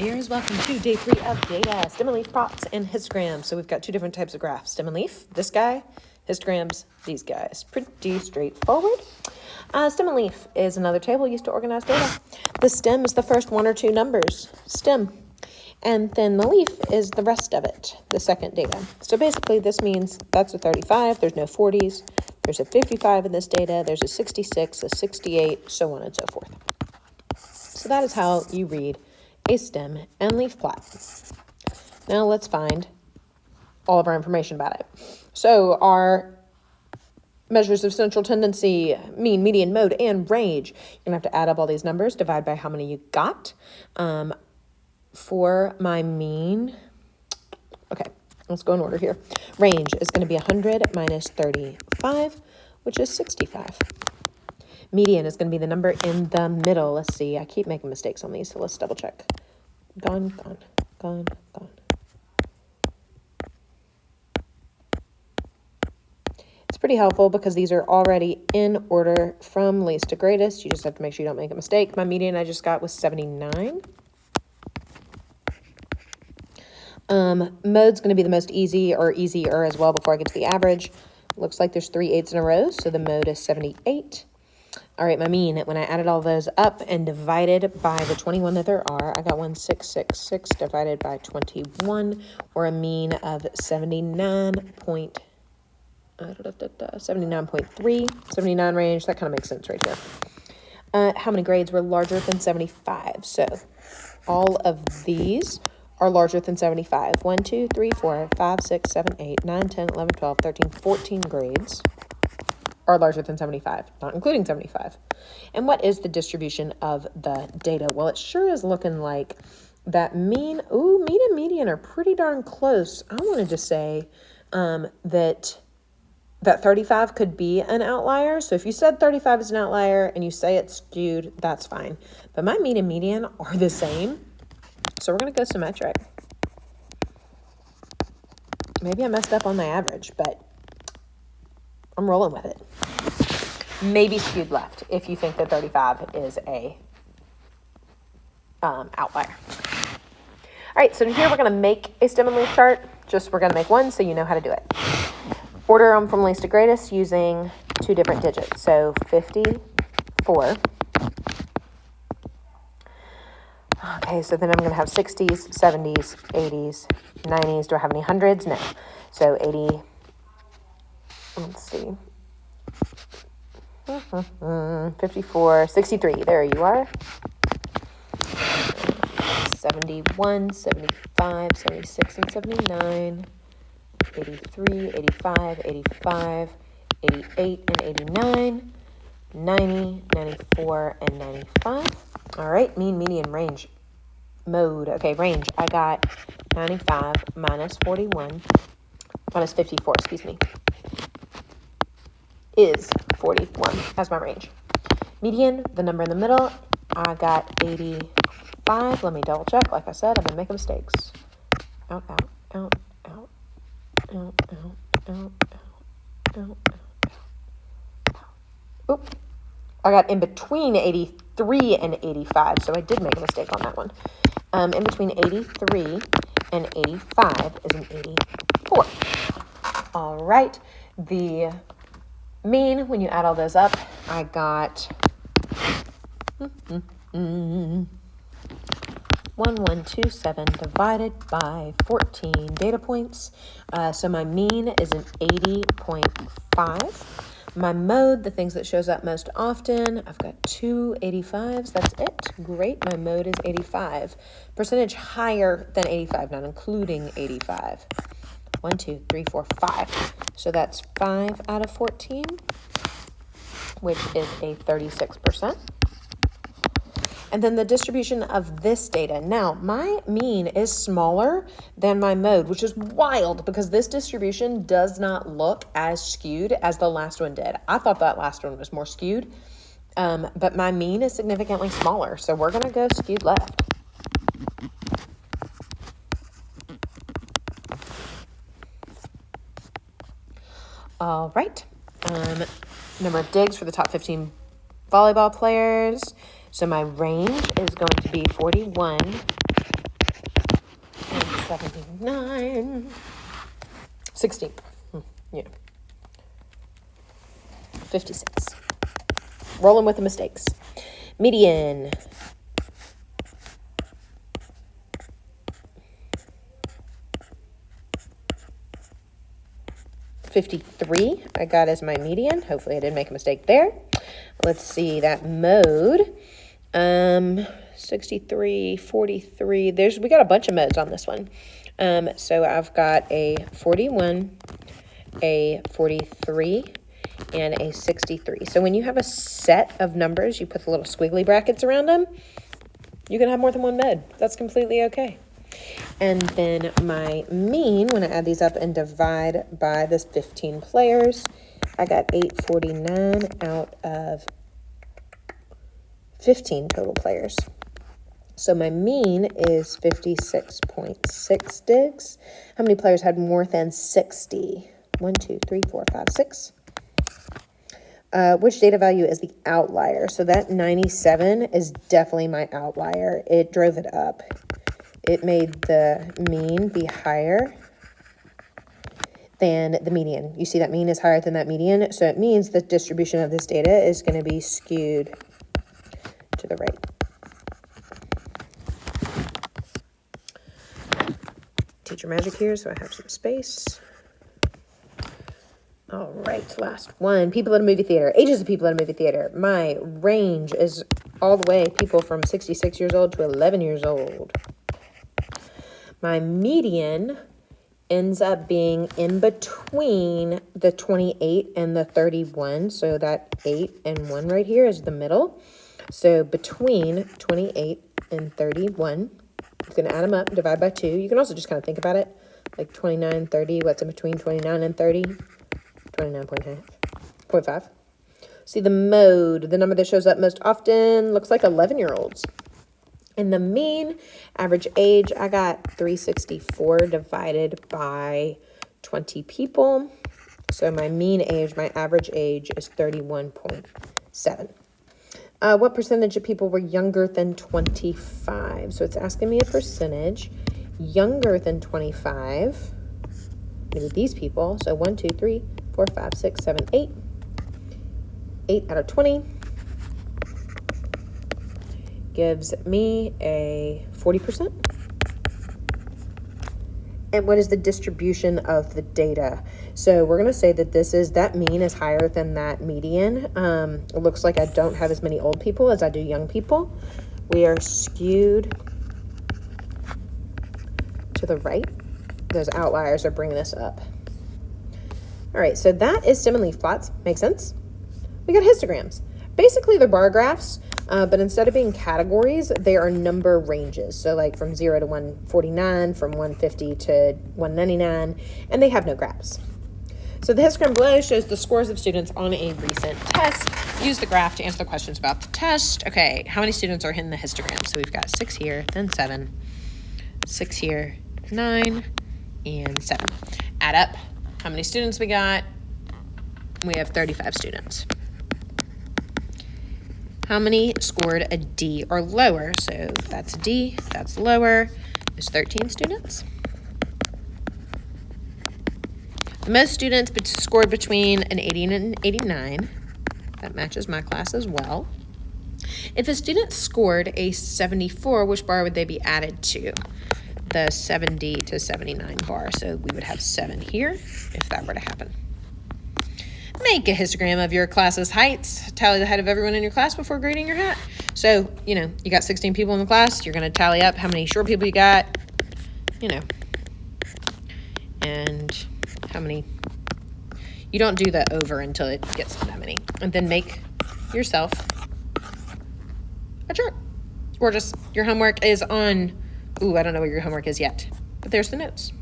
dears, welcome to day 3 of data, stem and leaf props, and histograms. So we've got 2 different types of graphs, stem and leaf, this guy, histograms, these guys. Pretty straightforward. Stem and leaf is another table used to organize data. The stem is the first 1 or 2 numbers, stem, and then the leaf is the rest of it, the second data. So basically this means that's a 35, there's no 40s, there's a 55 in this data, there's a 66, a 68, so on and so forth. So that is how you read a stem and leaf plot. Now let's find all of our information about it. So our measures of central tendency, mean, median, mode, and range. You're going to have to add up all these numbers, divide by how many you got. For my mean, okay, let's go in order here. Range is going to be 100 minus 35, which is 65. Median is going to be the number in the middle. Let's see. I keep making mistakes on these, so let's double check. Gone, gone, gone, gone. It's pretty helpful because these are already in order from least to greatest. You just have to make sure you don't make a mistake. My median I just got was 79. Mode's going to be the most easy or easier as well before I get to the average. Looks like there's 3 8s in a row, so the mode is 78. All right, my mean, when I added all those up and divided by the 21 that there are, I got 1666 divided by 21, or a mean of 79.3, 79 range. That kind of makes sense right here. How many grades were larger than 75? So all of these are larger than 75. 1, 2, 3, 4, 5, 6, 7, 8, 9, 10, 11, 12, 13, 14 grades are larger than 75, not including 75. And what is the distribution of the data? Well, it sure is looking like that mean and median are pretty darn close. I wanted to say that 35 could be an outlier. So if you said 35 is an outlier and you say it's skewed, that's fine. But my mean and median are the same. So we're going to go symmetric. Maybe I messed up on my average, but I'm rolling with it. Maybe skewed left if you think that 35 is a outlier. All right, so here we're going to make a stem and leaf chart. We're going to make one so you know how to do it. Order them from least to greatest using 2 different digits. So 54. Okay, so then I'm going to have 60s, 70s, 80s, 90s. Do I have any hundreds? No. So 80, let's see. 54, 63. There you are. 71, 75, 76, and 79. 83, 85, 85, 88, and 89. 90, 94, and 95. All right, mean, median, range, mode. Okay, range, I got 95 minus 41, minus 54, excuse me, is 41 as my range. Median, the number in the middle, I got 85. Let me double check. Like I said, I've been making mistakes. Out, out, out, out, out, out, out, out, out, out. Oop. I got in between 83 and 85, so I did make a mistake on that one. In between 83 and 85 is an 84. All right, the mean, when you add all those up, I got 1127 divided by 14 data points. So my mean is an 80.5. My mode, the things that shows up most often, I've got 2 85s. That's it. Great. My mode is 85. Percentage higher than 85, not including 85. 1, 2, 3, 4, 5. So that's 5 out of 14, which is a 36%. And then the distribution of this data. Now, my mean is smaller than my mode, which is wild because this distribution does not look as skewed as the last one did. I thought that last one was more skewed, but my mean is significantly smaller. So we're going to go skewed left. All right. Number of digs for the top 15 volleyball players. So my range is going to be 41 79, 16. Yeah. 56. Rolling with the mistakes. Median. $53 I got as my median. Hopefully I didn't make a mistake there. Let's see that mode. 63, 43. We got a bunch of modes on this one. So I've got a 41, a 43, and a 63. So when you have a set of numbers, you put the little squiggly brackets around them, you can have more than one mode. That's completely okay. And then my mean, when I add these up and divide by this 15 players, I got 849 out of 15 total players. So my mean is 56.6 digs. How many players had more than 60? 1, 2, 3, 4, 5, 6. Which data value is the outlier? So that 97 is definitely my outlier. It drove it up. It made the mean be higher than the median. You see that mean is higher than that median, so it means the distribution of this data is going to be skewed to the right. Teacher magic here, so I have some space. All right, last one. People at a movie theater. Ages of people at a movie theater. My range is all the way people from 66 years old to 11 years old. My median ends up being in between the 28 and the 31. So that 8 and 1 right here is the middle. So between 28 and 31, you can add them up, divide by 2. You can also just kind of think about it. Like 29, 30, what's in between 29 and 30? 29.5. See the mode, the number that shows up most often looks like 11-year-olds. And the mean average age, I got 364 divided by 20 people. So my mean age, my average age is 31.7. What percentage of people were younger than 25? So it's asking me a percentage. Younger than 25, maybe these people. So 1, 2, 3, 4, 5, 6, 7, 8. 8 out of 20. Gives me a 40%. And what is the distribution of the data? So we're going to say that that mean is higher than that median. It looks like I don't have as many old people as I do young people. We are skewed to the right. Those outliers are bringing us up. All right, so that is stem and leaf plots. Makes sense? We got histograms. Basically, they're bar graphs. But instead of being categories, they are number ranges. So like from 0 to 149, from 150 to 199, and they have no graphs. So the histogram below shows the scores of students on a recent test. Use the graph to answer the questions about the test. Okay, how many students are in the histogram? So we've got 6 here, then 7, 6 here, 9, and 7. Add up how many students we got. We have 35 students. How many scored a D or lower? So that's a D, that's lower. There's 13 students. The most students scored between an 80 and an 89. That matches my class as well. If a student scored a 74, which bar would they be added to? The 70 to 79 bar. So we would have 7 here if that were to happen. Make a histogram of your class's heights. Tally the height of everyone in your class before grading your hat. So, you got 16 people in the class. You're going to tally up how many short people you got, and how many. You don't do the over until it gets to that many. And then make yourself a chart. Or just your homework is on, I don't know what your homework is yet. But there's the notes.